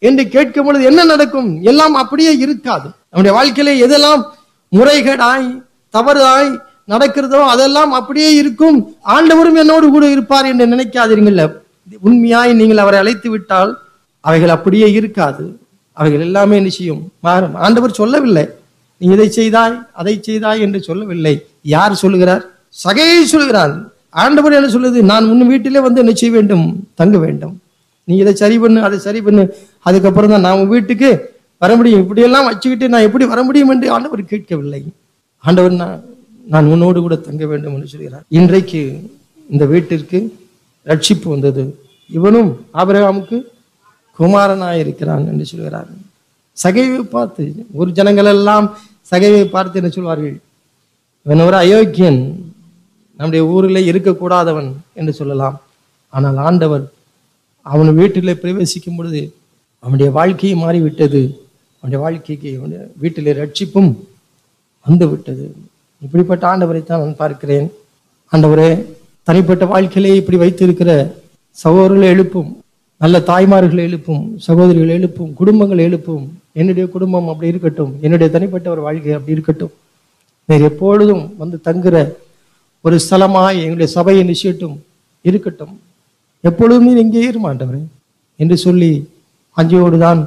என்று கேட்கும் பொழுது என்ன நடக்கும்? எல்லாம் அப்படியே இருக்காது. நம்முடைய வாழ்க்கையில எதெல்லாம் முறைகேடாய் தவறாய் நடக்கிறதோ அதெல்லாம் அப்படியே இருக்கும். ஆண்டவரும் என்னோடு கூட இருப்பார் என்று நினைக்காதீர்கள். உண்மையாய் நீங்கள் அவரை அழைத்து விட்டால் அவைகள் அப்படியே இருக்காது. அவைகள் எல்லாமே நிச்சயம் மாறும். ஆண்டவர் சொல்லவில்லை நீ இதை செய்தாய் அதை செய்தாய் என்று சொல்லவில்லை. யார் சொல்லுகிறார்? சகையை சொல்கிறார். ஆண்டவர் என்ன சொல்லுது? நான் உன் வீட்டிலே வந்து என்ன செய்ய வேண்டும்? தங்க வேண்டும். நீ இதை சரி பண்ணு, அதை சரி பண்ணு, அதுக்கப்புறம் தான் நான் உன் வீட்டுக்கு வர முடியும். இப்படியெல்லாம் வச்சுக்கிட்டு நான் எப்படி வர முடியும் என்று ஆண்டவர் கேட்கவில்லை. ஆண்டவர் நான் உன்னோடு கூட தங்க வேண்டும் என்று சொல்கிறார். இன்றைக்கு இந்த வீட்டிற்கு ரட்சிப்பு வந்தது. இவனும் ஆபிரகாமுக்கு குமாரனாய் இருக்கிறான் என்று சொல்கிறார். சகைவை பார்த்து ஒரு ஜனங்கள் எல்லாம் சகைவை பார்த்து என்ன சொல்வார்கள்? இவன் ஒரு அயோக்கியன், நம்முடைய ஊரிலே இருக்கக்கூடாதவன் என்று சொல்லலாம். ஆனால் ஆண்டவர் அவன் வீட்டிலே பிரவேசிக்கும் பொழுது அவனுடைய வாழ்க்கையை மாறிவிட்டது. அவனுடைய வாழ்க்கைக்கு வீட்டிலே ரட்சிப்பும் வந்து விட்டது. இப்படிப்பட்ட ஆண்டவரைத்தான் நான் பார்க்கிறேன். ஆண்டவரே, தனிப்பட்ட வாழ்க்கையிலே இப்படி வைத்திருக்கிற சகோதரர்களை எழுப்பும், நல்ல தாய்மார்களை எழுப்பும், சகோதரிகளை எழுப்பும், குடும்பங்களை எழுப்பும். என்னுடைய குடும்பம் அப்படி இருக்கட்டும், என்னுடைய தனிப்பட்ட ஒரு வாழ்க்கை அப்படி இருக்கட்டும். நீர் எப்பொழுதும் வந்து தங்குற ஒரு ஸ்தலமாய் எங்களுடைய சபையை நிச்சயட்டும் இருக்கட்டும். எப்பொழுதும் நீர் எங்கே இருமாண்டவரே என்று சொல்லி அஞ்சையோடு தான்